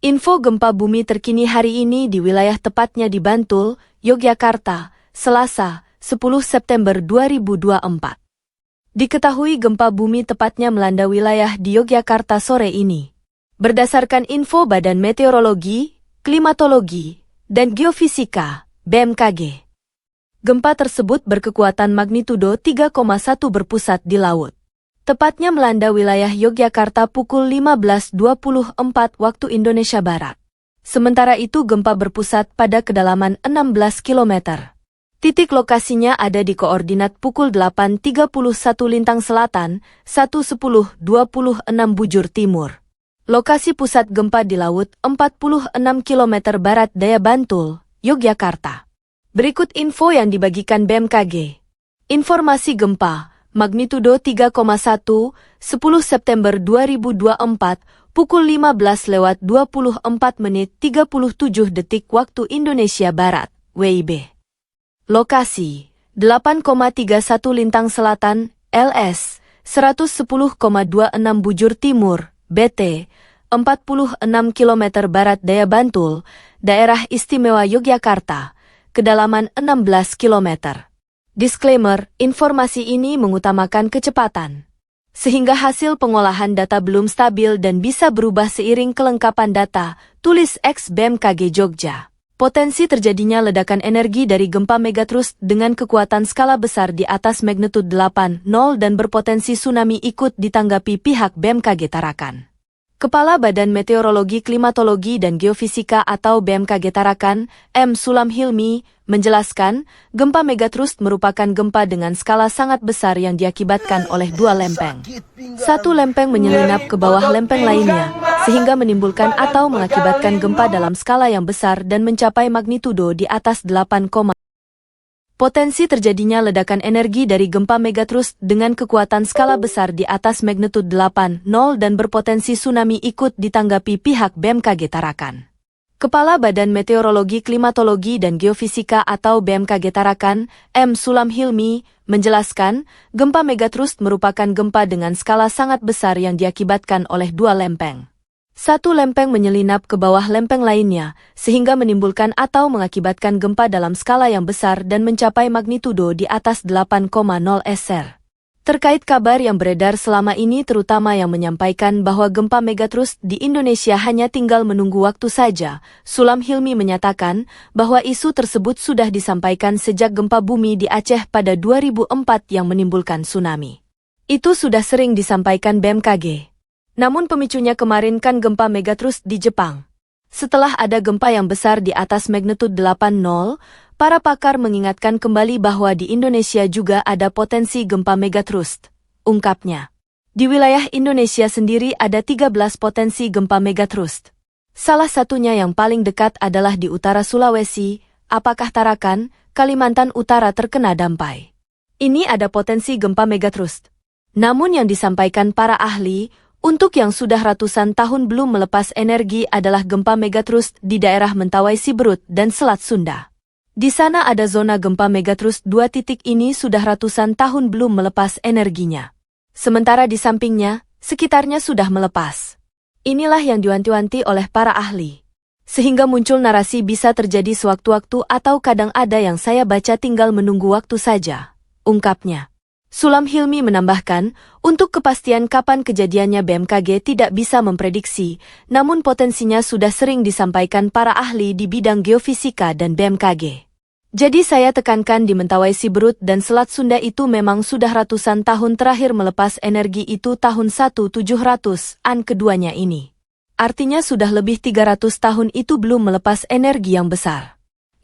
Info gempa bumi terkini hari ini di wilayah tepatnya di Bantul, Yogyakarta, Selasa, 10 September 2024. Diketahui gempa bumi tepatnya melanda wilayah di Yogyakarta sore ini. Berdasarkan info Badan Meteorologi, Klimatologi, dan Geofisika, BMKG. Gempa tersebut berkekuatan magnitudo 3,1 berpusat di laut. Tepatnya melanda wilayah Yogyakarta pukul 15.24 waktu Indonesia Barat. Sementara itu gempa berpusat pada kedalaman 16 km. Titik lokasinya ada di koordinat pukul 8.31 Lintang Selatan, 1.10.26 Bujur Timur. Lokasi pusat gempa di laut 46 km barat daya Bantul, Yogyakarta. Berikut info yang dibagikan BMKG. Informasi gempa magnitudo 3,1, 10 September 2024, pukul 15:24:37 waktu Indonesia Barat, WIB. Lokasi, 8,31 Lintang Selatan, LS, 110,26 Bujur Timur, BT, 46 km Barat Daya Bantul, Daerah Istimewa Yogyakarta, kedalaman 16 km. Disclaimer, informasi ini mengutamakan kecepatan. Sehingga hasil pengolahan data belum stabil dan bisa berubah seiring kelengkapan data, tulis X BMKG Jogja. Potensi terjadinya ledakan energi dari gempa megatrust dengan kekuatan skala besar di atas magnitudo 8,0 dan berpotensi tsunami ikut ditanggapi pihak BMKG Tarakan. Kepala Badan Meteorologi Klimatologi dan Geofisika atau BMKG Tarakan, M. Sulam Hilmi, menjelaskan, gempa megatrust merupakan gempa dengan skala sangat besar yang diakibatkan oleh dua lempeng. Satu lempeng menyelinap ke bawah lempeng lainnya, sehingga menimbulkan atau mengakibatkan gempa dalam skala yang besar dan mencapai magnitudo di atas 8, potensi terjadinya ledakan energi dari gempa megatrust dengan kekuatan skala besar di atas magnitudo 8,0 dan berpotensi tsunami ikut ditanggapi pihak BMKG Tarakan. Kepala Badan Meteorologi Klimatologi dan Geofisika atau BMKG Tarakan, M. Sulam Hilmi, menjelaskan, gempa megatrust merupakan gempa dengan skala sangat besar yang diakibatkan oleh dua lempeng. Satu lempeng menyelinap ke bawah lempeng lainnya, sehingga menimbulkan atau mengakibatkan gempa dalam skala yang besar dan mencapai magnitudo di atas 8,0 SR. Terkait kabar yang beredar selama ini terutama yang menyampaikan bahwa gempa megatrust di Indonesia hanya tinggal menunggu waktu saja, Sulam Hilmi menyatakan bahwa isu tersebut sudah disampaikan sejak gempa bumi di Aceh pada 2004 yang menimbulkan tsunami. Itu sudah sering disampaikan BMKG. Namun pemicunya kemarin kan gempa megatrust di Jepang. Setelah ada gempa yang besar di atas magnitudo 8,0, para pakar mengingatkan kembali bahwa di Indonesia juga ada potensi gempa megatrust, ungkapnya. Di wilayah Indonesia sendiri ada 13 potensi gempa megatrust. Salah satunya yang paling dekat adalah di utara Sulawesi, apakah Tarakan, Kalimantan Utara terkena dampai. Ini ada potensi gempa megatrust. Namun yang disampaikan para ahli, untuk yang sudah ratusan tahun belum melepas energi adalah gempa megatrust di daerah Mentawai Siberut dan Selat Sunda. Di sana ada zona gempa megatrust 2 titik ini sudah ratusan tahun belum melepas energinya. Sementara di sampingnya, sekitarnya sudah melepas. Inilah yang diwanti-wanti oleh para ahli. Sehingga muncul narasi bisa terjadi sewaktu-waktu atau kadang ada yang saya baca tinggal menunggu waktu saja, ungkapnya. Sulam Hilmi menambahkan, untuk kepastian kapan kejadiannya BMKG tidak bisa memprediksi, namun potensinya sudah sering disampaikan para ahli di bidang geofisika dan BMKG. Jadi saya tekankan di Mentawai Siberut dan Selat Sunda itu memang sudah ratusan tahun terakhir melepas energi itu tahun 1700-an keduanya ini. Artinya sudah lebih 300 tahun itu belum melepas energi yang besar.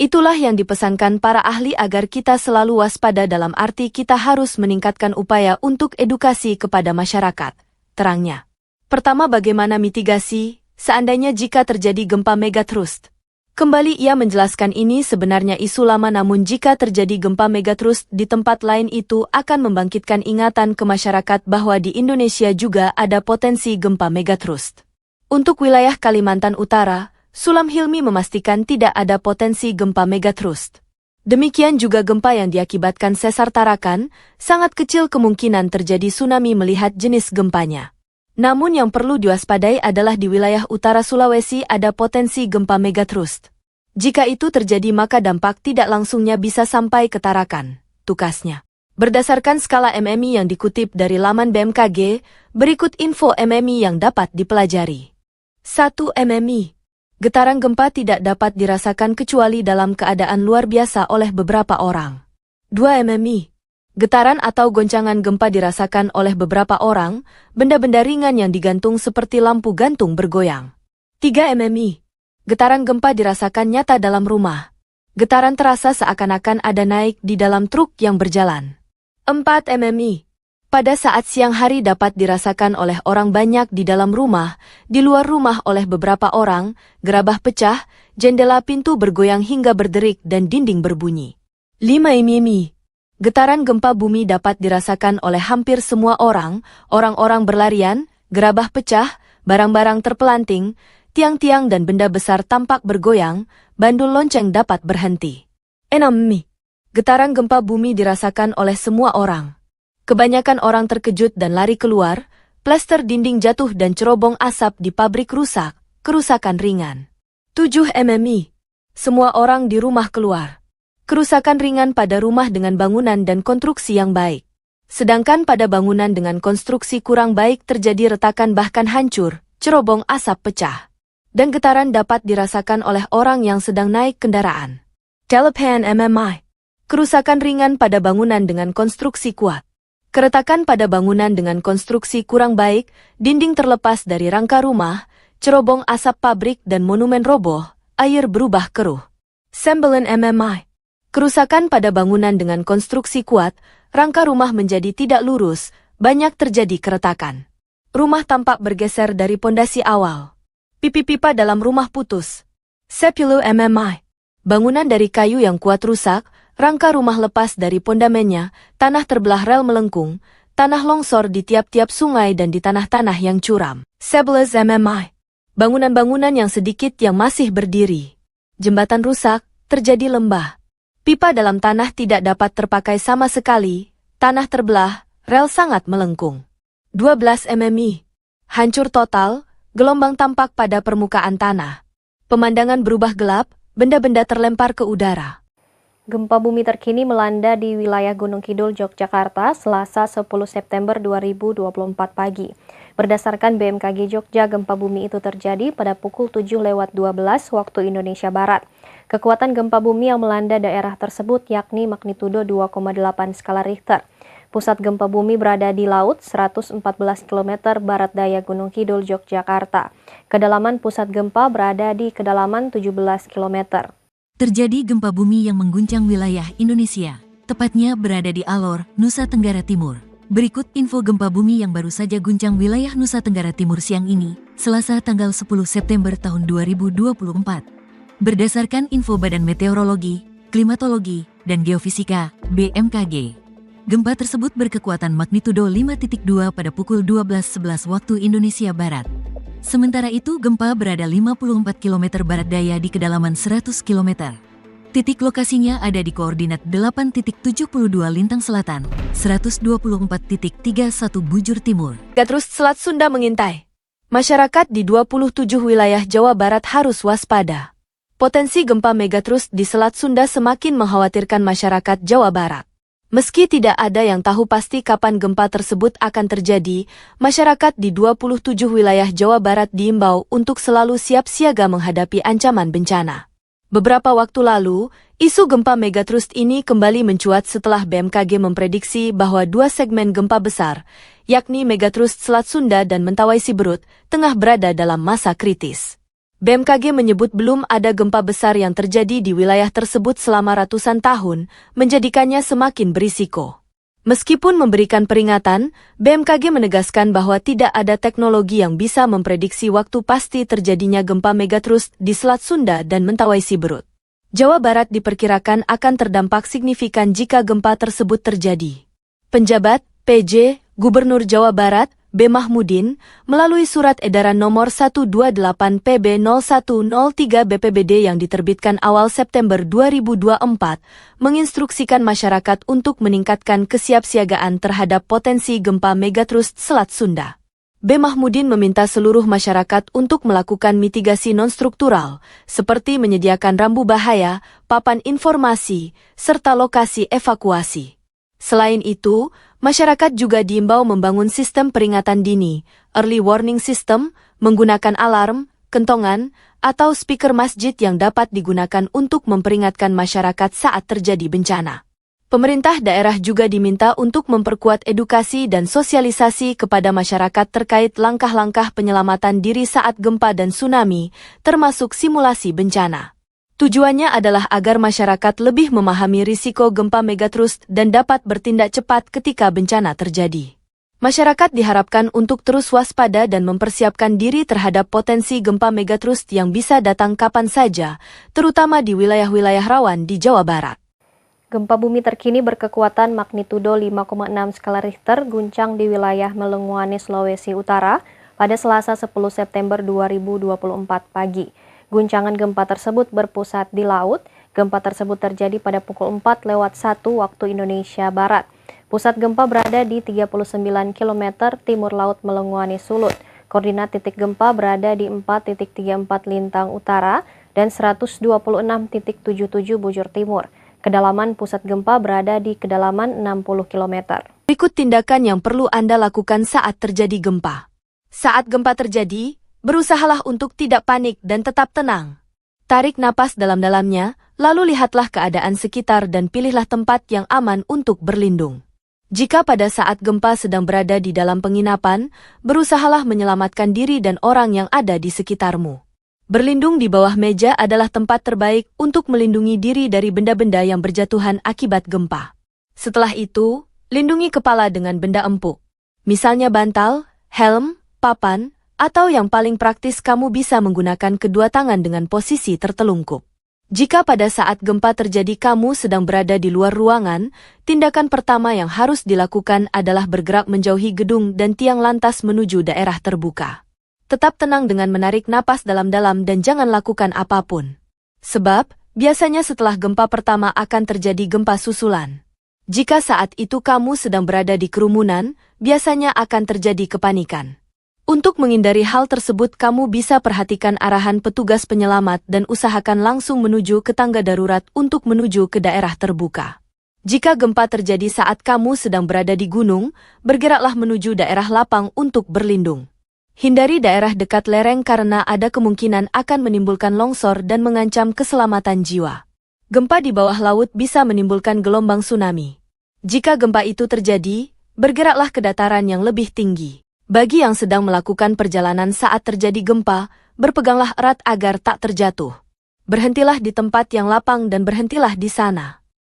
Itulah yang dipesankan para ahli agar kita selalu waspada dalam arti kita harus meningkatkan upaya untuk edukasi kepada masyarakat, terangnya. Pertama bagaimana mitigasi, seandainya jika terjadi gempa megatrust. Kembali ia menjelaskan ini sebenarnya isu lama namun jika terjadi gempa megatrust di tempat lain itu akan membangkitkan ingatan ke masyarakat bahwa di Indonesia juga ada potensi gempa megatrust. Untuk wilayah Kalimantan Utara, Sulam Hilmi memastikan tidak ada potensi gempa megatrust. Demikian juga gempa yang diakibatkan sesar Tarakan, sangat kecil kemungkinan terjadi tsunami melihat jenis gempanya. Namun yang perlu diwaspadai adalah di wilayah utara Sulawesi ada potensi gempa megatrust. Jika itu terjadi maka dampak tidak langsungnya bisa sampai ke Tarakan, tukasnya. Berdasarkan skala MMI yang dikutip dari laman BMKG, berikut info MMI yang dapat dipelajari. 1 MMI. Getaran gempa tidak dapat dirasakan kecuali dalam keadaan luar biasa oleh beberapa orang. 2 MMI. Getaran atau goncangan gempa dirasakan oleh beberapa orang, benda-benda ringan yang digantung seperti lampu gantung bergoyang. 3 MMI. Getaran gempa dirasakan nyata dalam rumah. Getaran terasa seakan-akan ada naik di dalam truk yang berjalan. 4 MMI. Pada saat siang hari dapat dirasakan oleh orang banyak di dalam rumah, di luar rumah oleh beberapa orang, gerabah pecah, jendela pintu bergoyang hingga berderik dan dinding berbunyi. 5 MMI. Getaran gempa bumi dapat dirasakan oleh hampir semua orang, orang-orang berlarian, gerabah pecah, barang-barang terpelanting, tiang-tiang dan benda besar tampak bergoyang, bandul lonceng dapat berhenti. 6 MMI. Getaran gempa bumi dirasakan oleh semua orang. Kebanyakan orang terkejut dan lari keluar, plester dinding jatuh dan cerobong asap di pabrik rusak, kerusakan ringan. 7 MMI. Semua orang di rumah keluar. Kerusakan ringan pada rumah dengan bangunan dan konstruksi yang baik. Sedangkan pada bangunan dengan konstruksi kurang baik terjadi retakan bahkan hancur, cerobong asap pecah. Dan getaran dapat dirasakan oleh orang yang sedang naik kendaraan. 8 MMI. Kerusakan ringan pada bangunan dengan konstruksi kuat. Keretakan pada bangunan dengan konstruksi kurang baik, dinding terlepas dari rangka rumah, cerobong asap pabrik dan monumen roboh, air berubah keruh. 9 MMI. Kerusakan pada bangunan dengan konstruksi kuat, rangka rumah menjadi tidak lurus, banyak terjadi keretakan. Rumah tampak bergeser dari pondasi awal. Pipi-pipa dalam rumah putus. 10 MMI. Bangunan dari kayu yang kuat rusak, rangka rumah lepas dari pondamennya, tanah terbelah rel melengkung, tanah longsor di tiap-tiap sungai dan di tanah-tanah yang curam. 11 MMI. Bangunan-bangunan yang sedikit yang masih berdiri. Jembatan rusak, terjadi lembah. Pipa dalam tanah tidak dapat terpakai sama sekali, tanah terbelah, rel sangat melengkung. 12 MMI. Hancur total, gelombang tampak pada permukaan tanah. Pemandangan berubah gelap, benda-benda terlempar ke udara. Gempa bumi terkini melanda di wilayah Gunung Kidul, Yogyakarta, Selasa 10 September 2024 pagi. Berdasarkan BMKG Jogja, gempa bumi itu terjadi pada pukul 7:12 waktu Indonesia Barat. Kekuatan gempa bumi yang melanda daerah tersebut yakni magnitudo 2,8 skala Richter. Pusat gempa bumi berada di laut 114 km barat daya Gunung Kidul, Yogyakarta. Kedalaman pusat gempa berada di kedalaman 17 km. Terjadi gempa bumi yang mengguncang wilayah Indonesia, tepatnya berada di Alor, Nusa Tenggara Timur. Berikut info gempa bumi yang baru saja guncang wilayah Nusa Tenggara Timur siang ini, Selasa tanggal 10 September tahun 2024. Berdasarkan info Badan Meteorologi, Klimatologi, dan Geofisika, BMKG. Gempa tersebut berkekuatan magnitudo 5.2 pada pukul 12.11 waktu Indonesia Barat. Sementara itu gempa berada 54 km barat daya di kedalaman 100 km. Titik lokasinya ada di koordinat 8.72 Lintang Selatan, 124.31 Bujur Timur. Terus Selat Sunda mengintai. Masyarakat di 27 wilayah Jawa Barat harus waspada. Potensi gempa megatrust di Selat Sunda semakin mengkhawatirkan masyarakat Jawa Barat. Meski tidak ada yang tahu pasti kapan gempa tersebut akan terjadi, masyarakat di 27 wilayah Jawa Barat diimbau untuk selalu siap siaga menghadapi ancaman bencana. Beberapa waktu lalu, isu gempa megatrust ini kembali mencuat setelah BMKG memprediksi bahwa dua segmen gempa besar, yakni megatrust Selat Sunda dan Mentawai Siberut, tengah berada dalam masa kritis. BMKG menyebut belum ada gempa besar yang terjadi di wilayah tersebut selama ratusan tahun, menjadikannya semakin berisiko. Meskipun memberikan peringatan, BMKG menegaskan bahwa tidak ada teknologi yang bisa memprediksi waktu pasti terjadinya gempa megatrust di Selat Sunda dan Mentawai Siberut. Jawa Barat diperkirakan akan terdampak signifikan jika gempa tersebut terjadi. Penjabat, PJ, Gubernur Jawa Barat, B. Mahmudin, melalui surat edaran nomor 128 PB 0103 BPBD yang diterbitkan awal September 2024, menginstruksikan masyarakat untuk meningkatkan kesiapsiagaan terhadap potensi gempa megatrust Selat Sunda. B. Mahmudin meminta seluruh masyarakat untuk melakukan mitigasi non-struktural, seperti menyediakan rambu bahaya, papan informasi, serta lokasi evakuasi. Selain itu, masyarakat juga diimbau membangun sistem peringatan dini, early warning system, menggunakan alarm, kentongan, atau speaker masjid yang dapat digunakan untuk memperingatkan masyarakat saat terjadi bencana. Pemerintah daerah juga diminta untuk memperkuat edukasi dan sosialisasi kepada masyarakat terkait langkah-langkah penyelamatan diri saat gempa dan tsunami, termasuk simulasi bencana. Tujuannya adalah agar masyarakat lebih memahami risiko gempa megatrust dan dapat bertindak cepat ketika bencana terjadi. Masyarakat diharapkan untuk terus waspada dan mempersiapkan diri terhadap potensi gempa megatrust yang bisa datang kapan saja, terutama di wilayah-wilayah rawan di Jawa Barat. Gempa bumi terkini berkekuatan magnitudo 5,6 skala Richter guncang di wilayah Melenguane, Sulawesi Utara pada Selasa 10 September 2024 pagi. Guncangan gempa tersebut berpusat di laut. Gempa tersebut terjadi pada pukul 4:01 waktu Indonesia Barat. Pusat gempa berada di 39 km timur laut Melenguane, Sulut. Koordinat titik gempa berada di 4.34 Lintang Utara dan 126.77 Bujur Timur. Kedalaman pusat gempa berada di kedalaman 60 km. Berikut tindakan yang perlu Anda lakukan saat terjadi gempa. Saat gempa terjadi, berusahalah untuk tidak panik dan tetap tenang. Tarik napas dalam-dalamnya, lalu lihatlah keadaan sekitar dan pilihlah tempat yang aman untuk berlindung. Jika pada saat gempa sedang berada di dalam penginapan, berusahalah menyelamatkan diri dan orang yang ada di sekitarmu. Berlindung di bawah meja adalah tempat terbaik untuk melindungi diri dari benda-benda yang berjatuhan akibat gempa. Setelah itu, lindungi kepala dengan benda empuk. Misalnya bantal, helm, papan, atau yang paling praktis kamu bisa menggunakan kedua tangan dengan posisi tertelungkup. Jika pada saat gempa terjadi kamu sedang berada di luar ruangan, tindakan pertama yang harus dilakukan adalah bergerak menjauhi gedung dan tiang lantas menuju daerah terbuka. Tetap tenang dengan menarik napas dalam-dalam dan jangan lakukan apapun. Sebab, biasanya setelah gempa pertama akan terjadi gempa susulan. Jika saat itu kamu sedang berada di kerumunan, biasanya akan terjadi kepanikan. Untuk menghindari hal tersebut kamu bisa perhatikan arahan petugas penyelamat dan usahakan langsung menuju ke tangga darurat untuk menuju ke daerah terbuka. Jika gempa terjadi saat kamu sedang berada di gunung, bergeraklah menuju daerah lapang untuk berlindung. Hindari daerah dekat lereng karena ada kemungkinan akan menimbulkan longsor dan mengancam keselamatan jiwa. Gempa di bawah laut bisa menimbulkan gelombang tsunami. Jika gempa itu terjadi, bergeraklah ke dataran yang lebih tinggi. Bagi yang sedang melakukan perjalanan saat terjadi gempa, berpeganglah erat agar tak terjatuh. Berhentilah di tempat yang lapang dan berhentilah di sana.